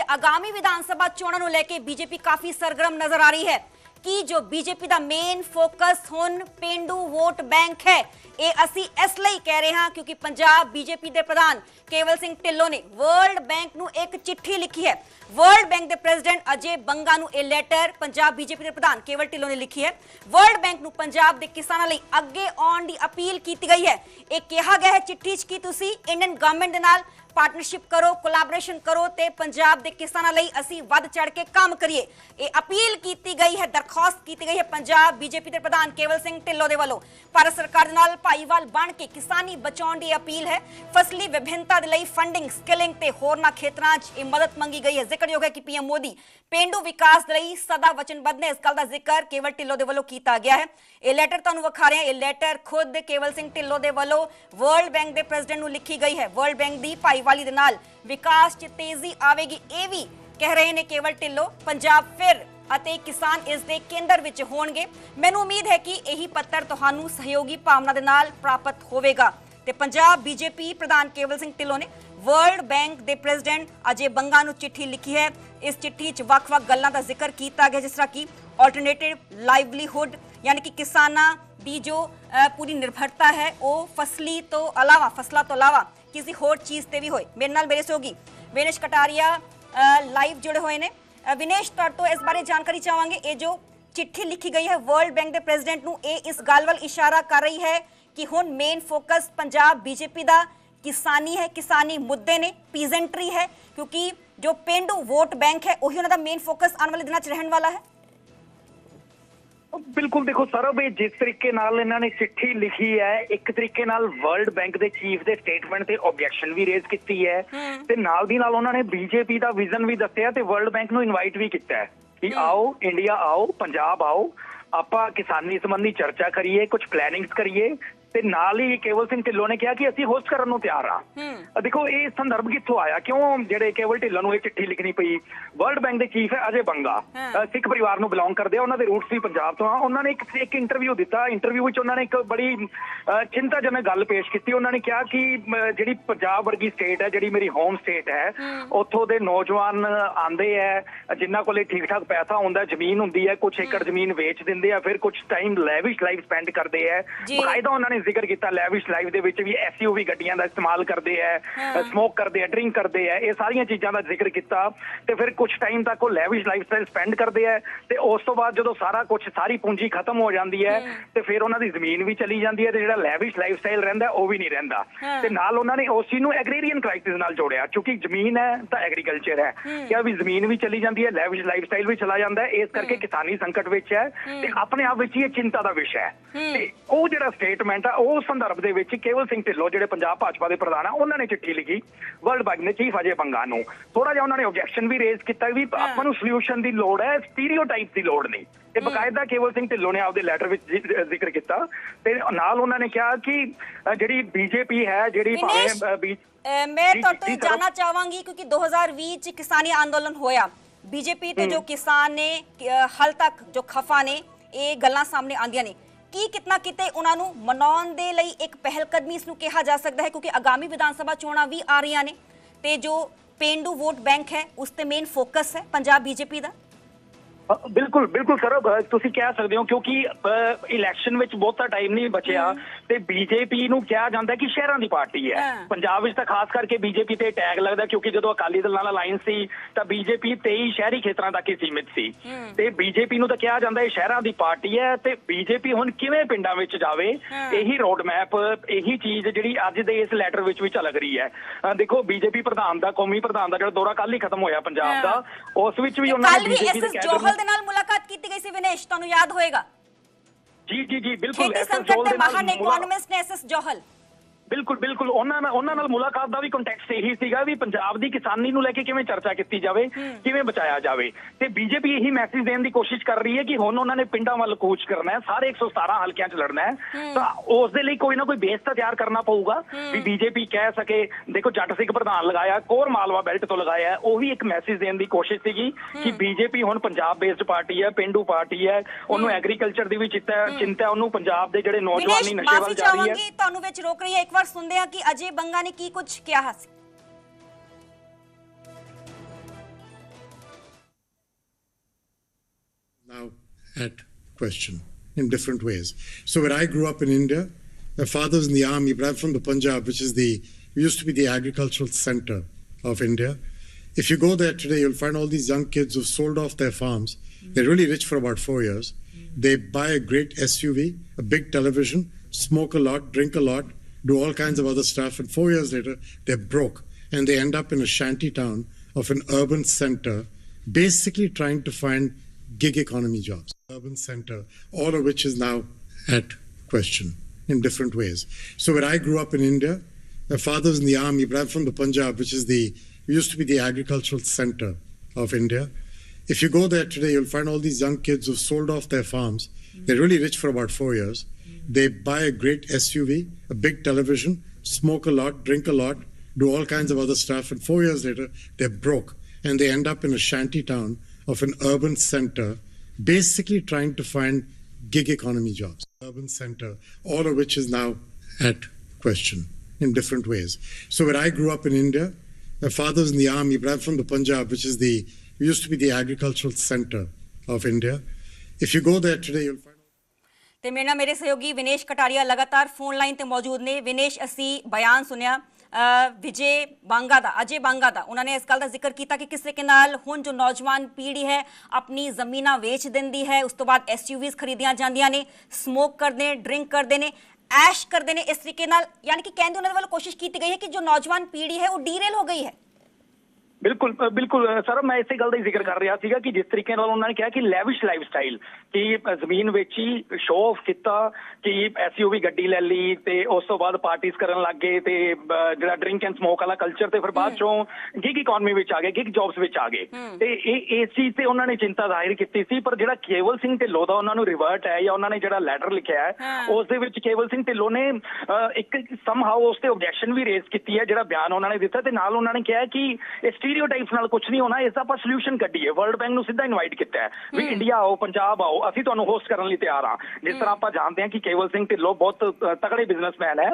आगामी विधानसभा चोणां नूं लैके बीजेपी काफी सरगर्म नजर आ रही है कि जो बीजेपी का मेन फोकस हुण पेंडू वोट बैंक है। ये असी इसलिए कह रहे हैं क्योंकि पंजाब बीजेपी के प्रधान केवल सिंह ढिल्लों ने वर्ल्ड बैंक नूं एक चिट्ठी लिखी है। वर्ल्ड बैंक के प्रेसिडेंट अजय बंगा नूं ये लैटर पंजाब बीजेपी के प्रधान केवल ढिल्लों ने लिखी है। वर्ल्ड बैंक नूं पंजाब के किसानों लई अगे आउण दी अपील की गई है। ये कहा गया है चिट्ठी च कि तुसीं इंडियन गवर्नमेंट दे नाल पार्टनरशिप करो, कोलैबोरेशन करो ते पंजाब के किसानों लई असी वध चढ़ के काम करिए। ये अपील की गई है, दरखास्त की गई है पंजाब बीजेपी के प्रधान केवल सिंह ढिल्लों दे वल्लों। भारत सरकार दे नाल भाईवाल बन के किसानी बचाउण दी अपील है। फसली विभिन्नता दे लई फंडिंग, स्किलिंग ते होरना खेतरां 'च मदद मंगी गई है। जिक्रयोग है कि पीएम मोदी पेंडू विकास दे लई सदा वचनबद्ध ने। इस गल दा जिक्र केवल ढिल्लों दे वल्लों कीता गया है। ये लैटर तुहानूं विखा रहे हैं। ये लैटर खुद केवल सिंह ढिल्लों दे वल्लों वर्ल्ड बैंक के प्रेसिडेंट नूं लिखी गई है। वर्ल्ड बैंक दी भाईवाली दे नाल विकास च तेजी आवेगी, ये भी कह रहे हैं केवल ढिल्लों। पंजाब फिर ਅਤੇ किसान इस दे केंद्र विच होणगे। मैनूं उम्मीद है कि यही पत्र तुहानूं सहयोगी भावना दे नाल प्राप्त होवेगा। ते पंजाब बीजेपी प्रधान केवल सिंह ढिल्लों ने वर्ल्ड बैंक के प्रेसिडेंट अजय बंगा नूं चिट्ठी लिखी है। इस चिट्ठी च वख-वख गल्लां दा जिक्र किया गया, जिस तरह कि ऑल्टरनेटिव लाइवलीहुड यानी कि किसानां दी जो पूरी निर्भरता है वो फसलों तो अलावा किसी होर चीज़ ते भी होए। मेरे नाल मेरे सहयोगी विनेश कटारिया लाइव जुड़े हुए ने। विनेश, तो इस बारे जानकारी चाहांगे। ये जो चिट्ठी लिखी गई है वर्ल्ड बैंक के प्रेसिडेंट नूं, ये इस गल वल इशारा कर रही है कि हुण मेन फोकस पंजाब बीजेपी का किसानी है, किसानी मुद्दे ने, पीजेंट्री है, क्योंकि जो पेंडू वोट बैंक है वही उन्हां दा मेन फोकस आने वाले दिनों च रहने वाला है। बिल्कुल, देखो सरब, जिस तरीके नाल इन्हां ने चिट्ठी लिखी है, एक तरीके नाल वर्ल्ड बैंक के चीफ के स्टेटमेंट ते ऑब्जेक्शन भी रेज की है ते नाल दी नाल उन्होंने बीजेपी का विजन भी दस्सिया ते वर्ल्ड बैंक नूं इनवाइट भी किया है कि आओ इंडिया आओ, पंजाब आओ, आपां किसानी संबंधी चर्चा करिए, कुछ प्लैनिंग्स करिए। ते नाल ही केवल सिंह ढिल्लों ने कहा कि असीं होस्ट करन नूं तैयार हाँ। देखो ये संदर्भ कित्थों आया, क्यों जेडे केवल ढिल्लों नूं ये चिट्ठी लिखनी पई। वर्ल्ड बैंक के चीफ है अजय बंगा, सिख परिवार नूं बिलोंग करदे आ, उन्हां दे रूट्स भी पंजाब तो हाँ। उन्होंने एक इंटरव्यू दिता। इंटरव्यू विच उन्होंने एक बड़ी चिंताजनक गल पेश की। उन्होंने कहा कि जिहड़ी पंजाब वर्गी स्टेट है, जिहड़ी मेरी होम स्टेट है, उत्थों दे नौजवान आंदे है जिन्हां कोले ठीक ठाक पैसा हुंदा, जमीन हुंदी है, कुछ एकड़ जमीन वेच दिंदे आ, फिर कुछ टाइम लैविश लाइफ स्पेंड करते हैं। बकायदा उन्होंने जिक्र किया लैविश लाइफ दे विच भी एसयूवी गड्डियां दा इस्तेमाल करते हैं, स्मोक करते हैं, ड्रिंक करते हैं, ये सारियां चीज़ां दा जिक्र किया। ते फिर कुछ टाइम तक वो लैविश लाइफ स्टाइल स्पेंड करते हैं ते उस तो बाद जो सारी पूंजी खत्म हो जाती है ते फिर उन्हां दी जमीन भी चली जाती है ते जिहड़ा लैविश लाइफ स्टाइल रहिंदा वो भी नहीं रहिंदा। ते नाल उन्होंने उस चीज़ नूं एग्रीरियन क्राइसिस नाल जोड़िया, क्योंकि जमीन है तो एग्रीकल्चर है, क्या भी जमीन भी चली जाती है, लैविश लाइफ स्टाइल भी चला जाता है, इस करके किसानी संकट विच है ते अपने आप विच ही चिंता का विषय है। ते वो जिहड़ा स्टेटमेंट है उस संदर्भ दे विच केवल सिंह ढिल्लों जिहड़े पंजाब भाजपा के प्रधान है, उन्होंने चिट्ठी लिखी वर्ल्ड बैंक ने चीफ अजय बंगा नूं। थोड़ा जिहा उन्होंने ऑब्जेक्शन भी रेज किया भी आपां नूं सॉल्यूशन की लोड़ है, स्टीरियोटाइप की लोड़ नहीं। ते बकायदा केवल सिंह ढिल्लों ने आपदे लैटर विच जिक्र किया ते नाल उन्होंने कहा कि जिहड़ी बीजेपी है, जिहड़ी भावें मैं तो जानना चाहांगी क्योंकि 2020 च किसानी आंदोलन होया, बीजेपी ते जो किसान ने हाल तक जो खफा ने ये गल्लां सामने आंदियां ने कि कितना किते उन्होंने मनाउण दे लई एक पहलकदमी इसनूं कहा जा सकता है, क्योंकि आगामी विधानसभा चोणां भी आ रही ने ते जो पेंडू वोट बैंक है उस ते मेन फोकस है पंजाब बीजेपी का। बिल्कुल बिल्कुल सर, तुसीं कह सकते हो क्योंकि इलैक्शन में बहुता टाइम नहीं बचिया ते बीजेपी नूं कहा जाता है कि शहरों की पार्टी है। पंजाब विच तां खास करके बीजेपी ते टैग लगता, क्योंकि जो अकाली दल नाल अलायंस सी तां बीजेपी 23 शहरी खेतरां तक ही सीमित सी ते बीजेपी नूं तां कहा जाता है शहरों की पार्टी है। ते बीजेपी हुण किवें पिंडां विच जावे, यही रोड मैप, यही चीज़ जिहड़ी अज दे इस लैटर विच भी झलक रही है। देखो बीजेपी प्रधान दा, कौमी प्रधान दा जिहड़ा दौरा कल ही खत्म होया पंजाब दा, उस विच भी उन्होंने बीजेपी दे कैडर दे नाल मुलाकात की गई सी। विनेश, तुहानूं याद होएगा? जी जी जी बिल्कुल, खेती संकट दे महान इकोनॉमिस्ट ने एसएस जौहल बिल्कुल बिल्कुल उन्हां नाल मुलाकात का भी कंटैक्ट यही सीगा भी पंजाब की किसानी नूं लैके किवें चर्चा की जाए, किवें बचाया जाए। ते बीजेपी यही मैसेज देने की कोशिश कर रही है कि हुण उन्होंने पिंडां वल कूच करना है, सारे 117 हल्कियां च लड़ना है, तो उस दे लई कोई ना कोई बेस तो तैयार करना पऊगा भी बीजेपी कह सके। देखो जट सिंह प्रधान लगाया, कोर मालवा बेल्ट तो लगाया है, वो भी एक मैसेज देने की कोशिश सीगी कि बीजेपी हुण पंजाब बेस्ड पार्टी है, पेंडू पार्टी है, उन्होंने एग्रीकल्चर की भी चिंता है, उन्होंने पंजाब के जिहड़े नौजवानी नशे वल जा रही है। तुहानूं विच रोक रही है, एक बार सुनते हैं कि अजय बंगा ने की कुछ किया। at question in different ways. So when I grew up in India, my father's in the army, but I'm from the Punjab, which is used to be the agricultural center of India. If you go there today, you'll find all these young kids who've sold off their farms. They're really rich for about 4 years. They buy a great SUV, a big television, smoke a lot, drink a lot, do all kinds of other stuff, and 4 years later, they're broke. And they end up in a shanty town of an urban center, basically trying to find gig economy jobs. Urban center, all of which is now at question in different ways. So when I grew up in India, my father's in the army, but I'm from the Punjab, which is used to be the agricultural center of India. If you go there today, you'll find all these young kids who've sold off their farms. They're really rich for about 4 years. They buy a great SUV, a big television, smoke a lot, drink a lot, do all kinds of other stuff, and 4 years later, they're broke. And they end up in a shanty town of an urban center, basically trying to find gig economy jobs. Urban center, all of which is now at question in different ways. So when I grew up in India, my father's in the army, but I'm from the Punjab, which is used to be the agricultural center of India. If you go there today, you'll find... ਤੇ ਮੇਰੇ ਨਾਲ ਮੇਰੇ ਸਹਿਯੋਗੀ ਵਿਨੇਸ਼ ਕਟਾਰੀਆ ਲਗਾਤਾਰ phone line ਤੇ ਮੌਜੂਦ ਨੇ। ਵਿਨੇਸ਼, ਅਸੀਂ ਬਿਆਨ ਸੁਣਿਆ ਵਿਜੇ ਬਾਂਗਾ ਦਾ, ਅਜੇ ਬਾਂਗਾ ਦਾ। ਉਹਨਾਂ ਨੇ ਇਸ ਗੱਲ ਦਾ ਜ਼ਿਕਰ ਕੀਤਾ ਕਿ ਕਿਸ ਤਰੀਕੇ ਨਾਲ ਹੁਣ ਜੋ ਨੌਜਵਾਨ ਪੀੜ੍ਹੀ ਹੈ ਆਪਣੀ ਜ਼ਮੀਨਾਂ ਵੇਚ ਦਿੰਦੀ ਹੈ, ਉਸ ਤੋਂ ਬਾਅਦ SUVs ਖਰੀਦੀਆਂ ਜਾਂਦੀਆਂ ਨੇ, ਸਮੋਕ ਕਰਦੇ ਨੇ, ਡਰਿੰਕ ਕਰਦੇ ਨੇ, ਐਸ਼ ਕਰਦੇ ਨੇ। ਇਸ ਤਰੀਕੇ ਨਾਲ ਯਾਨੀ ਕਿ ਕਹਿੰਦੇ ਉਹਨਾਂ ਦੇ ਵੱਲੋਂ ਕੋਸ਼ਿਸ਼ ਕੀਤੀ ਗਈ ਹੈ ਕਿ ਜੋ ਨੌਜਵਾਨ ਪੀੜ੍ਹੀ ਹੈ ਉਹ ਡੀਰੇਲ ਹੋ ਗਈ ਹੈ। ਬਿਲਕੁਲ ਬਿਲਕੁਲ ਸਰ, ਮੈਂ ਇਸੇ ਗੱਲ ਦਾ ਹੀ ਜ਼ਿਕਰ ਕਰ ਰਿਹਾ ਸੀਗਾ ਕਿ ਜਿਸ ਤਰੀਕੇ ਨਾਲ ਉਹਨਾਂ ਨੇ ਕਿਹਾ ਕਿ ਲੈਵਿਸ਼ ਲਾਈਫ ਸਟਾਈਲ, ਕਿ ਜ਼ਮੀਨ ਵੇਚੀ, ਸ਼ੋਅ ਆਫ ਕੀਤਾ, ਕਿ SUV ਗੱਡੀ ਲੈ ਲਈ ਤੇ ਉਸ ਤੋਂ ਬਾਅਦ ਪਾਰਟੀਆਂ ਕਰਨ ਲੱਗ ਗਏ ਤੇ ਜਿਹੜਾ ਡਰਿੰਕ ਐਂਡ ਸਮੋਕ ਵਾਲਾ ਕਲਚਰ, ਤੇ ਫਿਰ ਬਾਅਦ ਚੋਂ ਗਿਗ ਇਕਨੋਮੀ ਵਿੱਚ ਆ ਗਏ, ਗਿਗ ਜੌਬਸ ਵਿੱਚ ਆ ਗਏ। ਤੇ ਇਸ ਚੀਜ਼ ਤੇ ਉਹਨਾਂ ਨੇ ਚਿੰਤਾ ਜ਼ਾਹਿਰ ਕੀਤੀ ਸੀ। ਪਰ ਜਿਹੜਾ ਕੇਵਲ ਸਿੰਘ ਢਿੱਲੋਂ ਦਾ ਉਹਨਾਂ ਨੂੰ ਰਿਵਰਟ ਹੈ, ਜਾਂ ਉਹਨਾਂ ਨੇ ਜਿਹੜਾ ਲੈਟਰ ਲਿਖਿਆ ਹੈ, ਉਸ ਦੇ ਵਿੱਚ ਕੇਵਲ ਸਿੰਘ ਢਿੱਲੋਂ ਨੇ ਇੱਕ ਸਮਹਾਉ ਉਸ ਤੇ ਓਬਜੈਕਸ਼ਨ ਵੀ ਰੇਜ਼ ਕੀਤੀ ਹੈ, ਜਿਹੜਾ ਬਿਆਨ ਉਹਨਾਂ ਨੇ ਦਿੱਤਾ। ਤੇ ਨਾਲ ਉਹਨਾਂ ਨੇ ਕਿਹਾ ਕਿ ਸਟੀਰੀਓਟਾਈਪਸ ਨਾਲ ਕੁਝ ਨਹੀਂ ਹੋਣਾ, ਇਸ ਦਾ ਆਪਾਂ ਸੋਲੂਸ਼ਨ ਕੱਢੀਏ। ਵਰਲਡ ਬੈਂਕ ਨੂੰ ਸਿੱਧਾ ਇਨਵਾਈਟ ਕੀਤਾ ਹੈ ਵੀ ਇੰਡੀਆ ਆਓ, ਪੰਜਾਬ ਆਓ, ਅਸੀਂ ਤੁਹਾਨੂੰ ਹੋਸਟ ਕਰਨ ਲਈ ਤਿਆਰ ਹਾਂ। ਜਿਸ ਤਰ੍ਹਾਂ ਆਪਾਂ ਜਾਣਦੇ ਹਾਂ ਕਿ ਕੇਵਲ ਸਿੰਘ ਢਿੱਲੋਂ ਬਹੁਤ ਤਕੜੇ ਬਿਜ਼ਨਸਮੈਨ ਹੈ,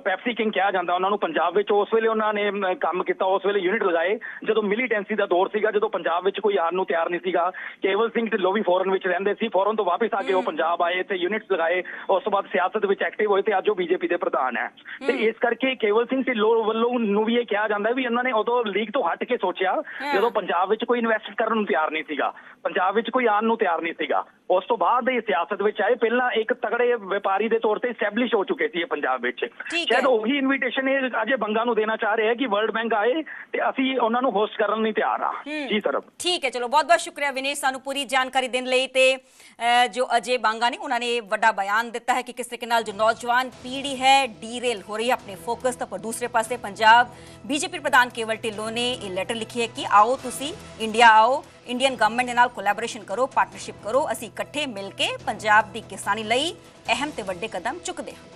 ਪੈਪਸੀ ਕਿੰਗ ਕਿਹਾ ਜਾਂਦਾ ਉਹਨਾਂ ਨੂੰ। ਪੰਜਾਬ ਵਿੱਚ ਉਸ ਵੇਲੇ ਉਹਨਾਂ ਨੇ ਕੰਮ ਕੀਤਾ, ਉਸ ਵੇਲੇ ਯੂਨਿਟ ਲਗਾਏ ਜਦੋਂ ਮਿਲੀਟੈਂਸੀ ਦਾ ਦੌਰ ਸੀਗਾ, ਜਦੋਂ ਪੰਜਾਬ ਵਿੱਚ ਕੋਈ ਆਉਣ ਨੂੰ ਤਿਆਰ ਨਹੀਂ ਸੀਗਾ। ਕੇਵਲ ਸਿੰਘ ਢਿੱਲੋਂ ਵੀ ਫੋਰਨ ਵਿੱਚ ਰਹਿੰਦੇ ਸੀ, ਫੋਰਨ ਤੋਂ ਵਾਪਸ ਆ ਕੇ ਉਹ ਪੰਜਾਬ ਆਏ ਤੇ ਯੂਨਿਟਸ ਲਗਾਏ, ਉਸ ਤੋਂ ਬਾਅਦ ਸਿਆਸਤ ਵਿੱਚ ਐਕਟਿਵ ਹੋਏ ਤੇ ਅੱਜ ਉਹ BJP ਦੇ ਪ੍ਰਧਾਨ ਹੈ। ਤੇ ਇਸ ਕਰਕੇ ਕੇਵਲ ਸਿੰਘ ਢਿੱਲੋਂ ਵੱਲੋਂ ਨੂੰ ਵੀ ਇਹ ਕਿਹਾ ਜਾਂਦਾ ਵੀ ਉਹਨਾਂ ਨੇ ਉਦੋਂ ਲੀਗ ਤੋਂ ਹਟ ਕੇ ਸੋਚਿਆ ਜਦੋਂ ਪੰਜਾਬ ਵਿੱਚ ਕੋਈ ਇਨਵੈਸਟ ਕਰਨ ਨੂੰ ਤਿਆਰ ਨਹੀਂ ਸੀਗਾ, ਪੰਜਾਬ ਵਿੱਚ ਕੋਈ ਆਉਣ ਨੂੰ ਤਿਆਰ ਨਹੀਂ ਸੀਗਾ। ਉਸ ਤੋਂ ਬਾਅਦ ਇਹ ਸਿਆਸਤ ਵਿੱਚ ਆਏ, ਪਹਿਲਾਂ ਇੱਕ ਤਗੜੇ ਵਪਾਰੀ ਦੇ ਤੌਰ ਤੇ ਐਸਟੈਬਲਿਸ਼ ਹੋ ਚੁੱਕੇ ਸੀ ਇਹ ਪੰਜਾਬ ਵਿੱਚ। ਸ਼ਾਇਦ ਉਹੀ ਇਨਵੀਟੇਸ਼ਨ ਇਹ ਅਜੇ ਬੰਗਾ ਨੂੰ ਦੇਣਾ ਚਾਹ ਰਿਹਾ ਹੈ ਕਿ ਵਰਲਡ ਬੈਂਕ ਆਏ ਤੇ ਅਸੀਂ ਉਹਨਾਂ ਨੂੰ ਹੋਸਟ ਕਰਨ ਲਈ ਤਿਆਰ ਹਾਂ। ਜੀ ਸਰ, ਠੀਕ ਹੈ। ਚਲੋ, ਬਹੁਤ ਬਹੁਤ ਸ਼ੁਕਰੀਆ ਵਿਨੇਸ਼ ਸਾਨੂੰ ਪੂਰੀ ਜਾਣਕਾਰੀ ਦੇਣ ਲਈ। ਤੇ ਜੋ ਅਜੇ ਬਾਂਗਾ ਨੇ, ਉਹਨਾਂ ਨੇ ਵੱਡਾ ਬਿਆਨ ਦਿੱਤਾ ਹੈ ਕਿ ਕਿਸ ਤਰੀਕੇ ਨਾਲ ਜੋ ਨੌਜਵਾਨ ਪੀੜ੍ਹੀ ਹੈ ਡੀਰੇਲ ਹੋ ਰਹੀ ਹੈ ਆਪਣੇ ਫੋਕਸ ਤੋਂ। ਪਰ ਦੂਸਰੇ ਪਾਸੇ ਪੰਜਾਬ BJP ਪ੍ਰਧਾਨ ਕੇਵਲ ਢਿੱਲੋਂ ਨੇ ਇਹ ਲੈਟਰ ਲਿਖੀ ਹੈ ਕਿ ਆਓ ਤੁਸੀਂ ਇੰਡੀਆ ਆਓ, ਇੰਡੀਅਨ ਗਵਰਨਮੈਂਟ ਦੇ ਨਾਲ ਕੋਲੈਬੋਰੇਸ਼ਨ ਕਰੋ, ਪਾਰਟਨਰਸ਼ਿਪ ਕਰੋ, ਅਸੀਂ ਇਕੱਠੇ ਮਿਲ ਕੇ ਪੰਜਾਬ ਦੀ ਕਿਸਾਨੀ ਲਈ ਅਹਿਮ ਤੇ ਵੱਡੇ ਕਦਮ ਚੁੱਕਦੇ ਹਾਂ।